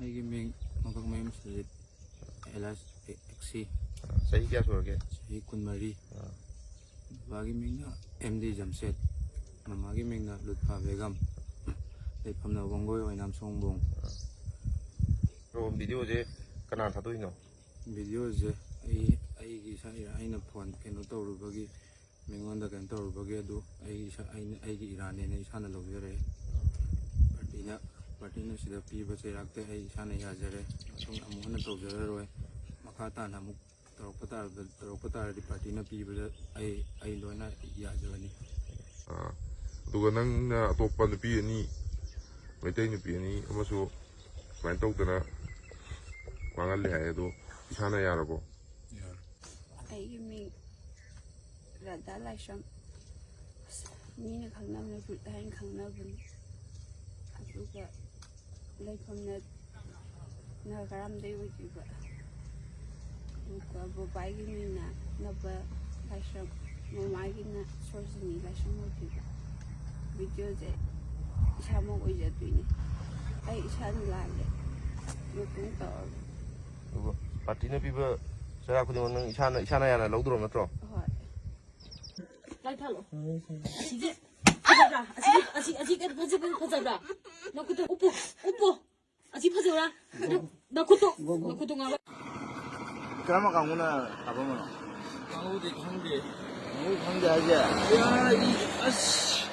ꯑꯩꯒꯤ ꯃꯤꯡ ꯃꯀꯛꯃꯌꯨꯝ ꯁꯖꯤꯠ ꯑꯦꯂꯥꯏꯁ ꯑꯦꯛꯁꯤ ꯆꯍꯤ ꯀꯌꯥ ꯁꯨꯔꯒꯦ? ꯆꯍꯤ 12 ꯕꯥꯕꯥꯒꯤ ꯃꯤꯡꯅ MD ꯖꯝꯁꯦꯠ, ꯃꯃꯥꯒꯤ ꯃꯤꯡꯅ ꯂꯨꯠꯐꯥ ꯕꯦꯒꯝ, ꯂꯩꯐꯝꯅ ꯋꯥꯡꯒꯣꯏ ꯑꯣꯏꯅꯥꯝ ꯁꯣꯡꯕꯣꯡ꯫ ꯚꯤꯗꯤꯑꯣꯁꯦ ꯀꯅꯥ ꯊꯥꯗꯣꯛꯏꯅꯣ? ꯚꯤꯗꯤꯑꯣꯁꯦ ꯑꯩꯅ ꯐꯣꯟ ꯀꯩꯅꯣ ꯇꯧꯔꯨꯕꯒꯤ, ꯃꯤꯉꯣꯟꯗ ꯀꯩꯅꯣ ꯇꯧꯔꯨꯕꯒꯤ ꯑꯗꯨ ꯑꯩꯒꯤ ꯏꯔꯥꯟꯅꯦꯅ ꯏꯁꯥꯅ ꯂꯧꯖꯔꯦ꯫ ꯄꯥꯔꯇꯤꯅ ꯁꯤꯗ ꯄꯤꯕ ꯆꯩꯔꯥꯛꯇ ꯑꯩ ꯏꯁꯥꯅ ꯌꯥꯖꯔꯦ꯫ ꯃꯇꯨꯡ ꯑꯃꯨꯛ ꯍꯟꯅ ꯇꯧꯖꯔꯔꯣꯏ꯫ ꯃꯈꯥ ꯇꯥꯅ ꯑꯃꯨꯛ ꯇꯧꯔꯛꯄ ꯇꯥꯔꯗꯤ ꯄꯥꯔꯇꯤꯅ ꯄꯤꯕꯗ ꯑꯩ ꯂꯣꯏꯅ ꯌꯥꯖꯒꯅꯤ꯫ ꯑꯗꯨꯒ ꯅꯪꯅ ꯑꯇꯣꯞꯄ ꯅꯨꯄꯤ ꯑꯅꯤ, ꯃꯩꯇꯩ ꯅꯨꯄꯤ ꯑꯅꯤ ꯑꯃꯁꯨ ꯁꯨꯃꯥꯏꯅ ꯇꯧꯗꯅ ꯃꯥꯡꯍꯜꯂꯦ ꯍꯥꯏ, ꯑꯗꯣ ꯏꯁꯥꯅ ꯌꯥꯔꯕꯣ? ꯑꯩꯒꯤ ꯃꯤꯡ ꯔꯥꯙꯥ ꯂꯥꯏꯁ꯭ꯔꯝ, ꯃꯤꯅ ꯈꯪꯅꯕꯅ ꯐꯨꯔꯤꯠ ꯍꯥꯏꯅ ꯈꯪꯅꯕꯅꯤ꯫ ꯑꯗꯨꯒ ꯂꯩꯐꯝꯅ ꯅꯥꯒꯥꯔꯥꯝꯗꯩ ꯑꯣꯏꯗꯣꯏꯕ꯫ ꯑꯗꯨꯒ ꯕꯕꯥꯒꯤ ꯃꯤꯡꯅ ꯅꯕ ꯂꯥꯏꯁ꯭ꯔꯝ, ꯃꯃꯥꯒꯤꯅ ꯁꯣꯔꯖꯤꯅꯤ ꯂꯥꯏꯁ꯭ꯔꯝ ꯑꯣꯏꯗꯣꯏꯕ꯫ ꯚꯤꯗꯤꯑꯣꯁꯦ ꯏꯁꯥꯃꯛ ꯑꯣꯏꯖꯗꯣꯏꯅꯦ꯫ ꯑꯩ ꯏꯁꯥꯅ ꯂꯥꯜꯂꯦ, ꯃꯇꯨꯡ ꯇꯧꯔꯒ꯫ ꯑꯗꯨꯒ ꯄꯥꯔꯇꯤꯅ ꯄꯤꯕ ꯆꯩꯔꯥꯛ ꯈꯨꯗꯤꯡꯃꯛ ꯅꯪ ꯏꯁꯥꯅ ꯌꯥꯅ ꯂꯧꯗ꯭ꯔꯣ ꯅꯠꯇ꯭ꯔꯣ? ꯍꯣꯏ꯫ ꯂꯥꯏ ꯊꯥꯜꯂꯣ. ꯑꯁꯤꯒꯤ ꯐꯖꯕ꯭ꯔꯥ? ꯑꯁꯤ ꯐꯖꯕ꯭ꯔꯥ? ꯅꯈꯨꯠꯇꯣ ꯎꯞꯄꯣ. ꯑꯁꯤ ꯐꯖꯕ꯭ꯔꯥ? ꯅꯈꯨꯠꯇꯣ ꯉꯥꯡ. ꯀꯔꯝꯕ ꯀꯥꯡꯕꯨꯅ ꯀꯥꯞꯄꯝꯕꯅꯣ? ꯀꯥꯡꯕꯨꯗꯤ ꯈꯪꯗꯦ. ꯀꯥꯡꯕꯨ ꯈꯪꯗꯦ ꯍꯥꯏꯁꯦ? ꯑꯁ.